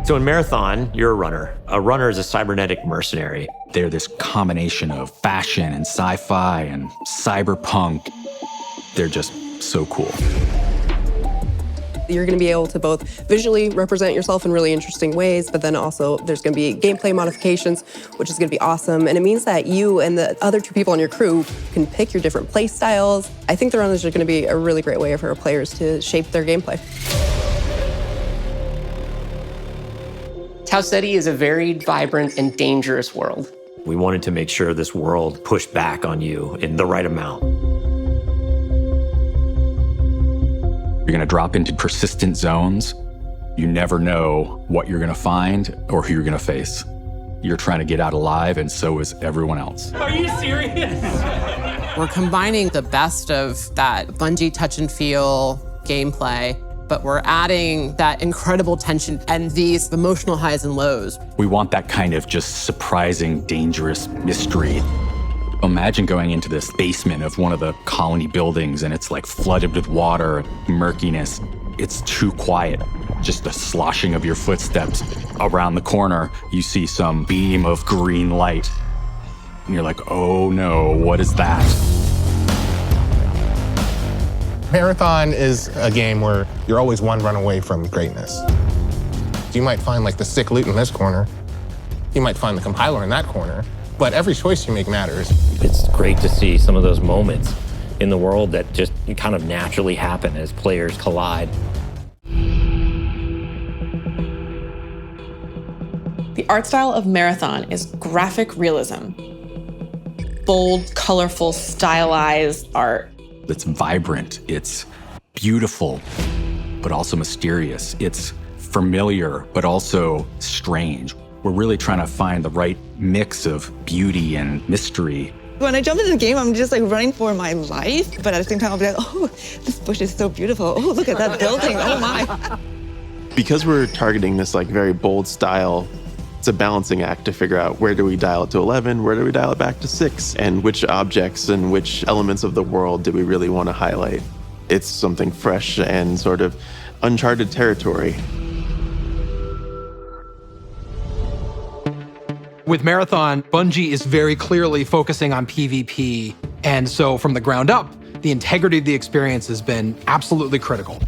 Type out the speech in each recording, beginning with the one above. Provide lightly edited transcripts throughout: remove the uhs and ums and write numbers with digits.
So in Marathon, you're a runner. A runner is a cybernetic mercenary. They're this combination of fashion and sci-fi and cyberpunk. They're just so cool. You're going to be able to both visually represent yourself in really interesting ways, but then also there's going to be gameplay modifications, which is going to be awesome. And it means that you and the other two people on your crew can pick your different play styles. I think the runners are going to be a really great way for our players to shape their gameplay. Tau Ceti is a very vibrant and dangerous world. We wanted to make sure this world pushed back on you in the right amount. You're going to drop into persistent zones. You never know what you're going to find or who you're going to face. You're trying to get out alive, and so is everyone else. Are you serious? We're combining the best of that Bungie touch and feel gameplay, but we're adding that incredible tension and these emotional highs and lows. We want that kind of just surprising, dangerous mystery. Imagine going into this basement of one of the colony buildings and it's like flooded with water, murkiness. It's too quiet. Just the sloshing of your footsteps. Around the corner, you see some beam of green light. And you're like, oh no, what is that? Marathon is a game where you're always one run away from greatness. You might find like the sick loot in this corner. You might find the compiler in that corner. But every choice you make matters. It's great to see some of those moments in the world that just kind of naturally happen as players collide. The art style of Marathon is graphic realism. Bold, colorful, stylized art. It's vibrant, it's beautiful, but also mysterious. It's familiar, but also strange. We're really trying to find the right mix of beauty and mystery. When I jump into the game, I'm just like running for my life, but at the same time, I'll be like, oh, this bush is so beautiful. Oh, look at that building, oh my. Because we're targeting this like very bold style, it's a balancing act to figure out where do we dial it to 11, where do we dial it back to 6, and which objects and which elements of the world do we really want to highlight. It's something fresh and sort of uncharted territory. With Marathon, Bungie is very clearly focusing on PvP, and so from the ground up, the integrity of the experience has been absolutely critical.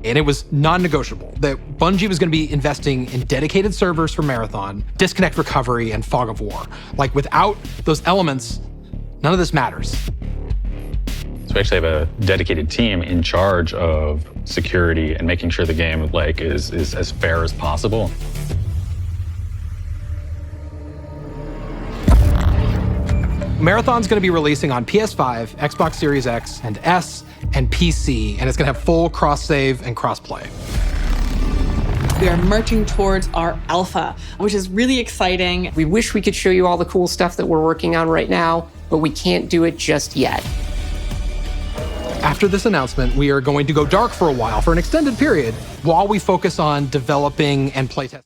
And it was non-negotiable that Bungie was going to be investing in dedicated servers for Marathon, disconnect recovery, and fog of war. Like, without those elements, none of this matters. So we actually have a dedicated team in charge of security and making sure the game is as fair as possible. Marathon's going to be releasing on PS5, Xbox Series X and S, and PC, and it's going to have full cross-save and cross-play. We are marching towards our alpha, which is really exciting. We wish we could show you all the cool stuff that we're working on right now, but we can't do it just yet. After this announcement, we are going to go dark for a while, for an extended period, while we focus on developing and playtesting.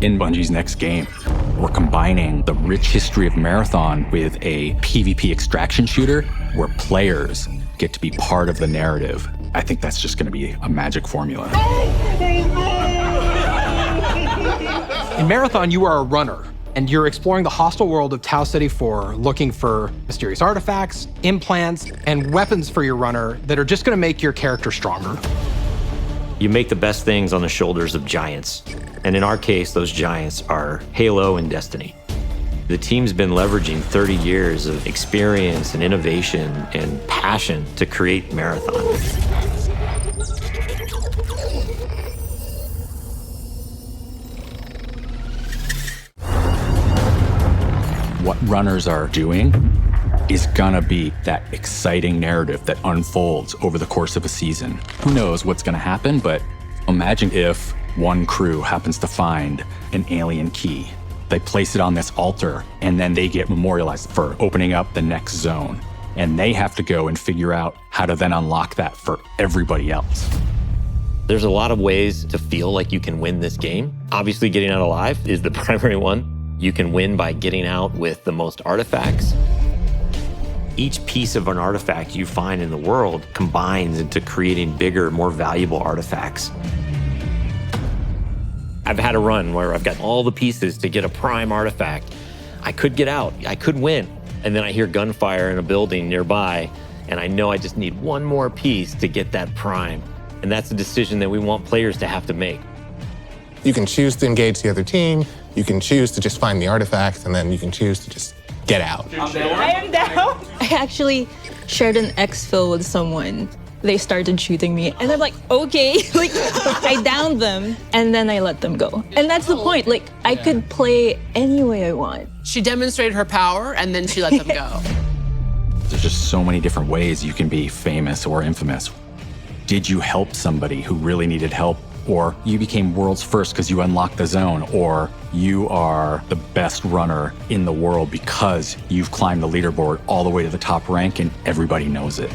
in Bungie's next game. We're combining the rich history of Marathon with a PvP extraction shooter where players get to be part of the narrative. I think that's just going to be a magic formula. In Marathon, you are a runner, and you're exploring the hostile world of Tau Ceti IV, looking for mysterious artifacts, implants, and weapons for your runner that are just going to make your character stronger. You make the best things on the shoulders of giants. And in our case, those giants are Halo and Destiny. The team's been leveraging 30 years of experience and innovation and passion to create Marathon. What runners are doing is gonna be that exciting narrative that unfolds over the course of a season. Who knows what's gonna happen, but imagine if one crew happens to find an alien key. They place it on this altar, and then they get memorialized for opening up the next zone. And they have to go and figure out how to then unlock that for everybody else. There's a lot of ways to feel like you can win this game. Obviously, getting out alive is the primary one. You can win by getting out with the most artifacts. Each piece of an artifact you find in the world combines into creating bigger, more valuable artifacts. I've had a run where I've got all the pieces to get a prime artifact. I could get out, I could win. And then I hear gunfire in a building nearby, and I know I just need one more piece to get that prime. And that's a decision that we want players to have to make. You can choose to engage the other team, you can choose to just find the artifact, and then you can choose to just get out. I am down. I actually shared an exfil with someone. They started shooting me, and I'm like, okay. Like, I downed them, and then I let them go. And that's the point. Like, I could play any way I want. She demonstrated her power, and then she let them go. There's just so many different ways you can be famous or infamous. Did you help somebody who really needed help? Or you became world's first because you unlocked the zone, or you are the best runner in the world because you've climbed the leaderboard all the way to the top rank and everybody knows it.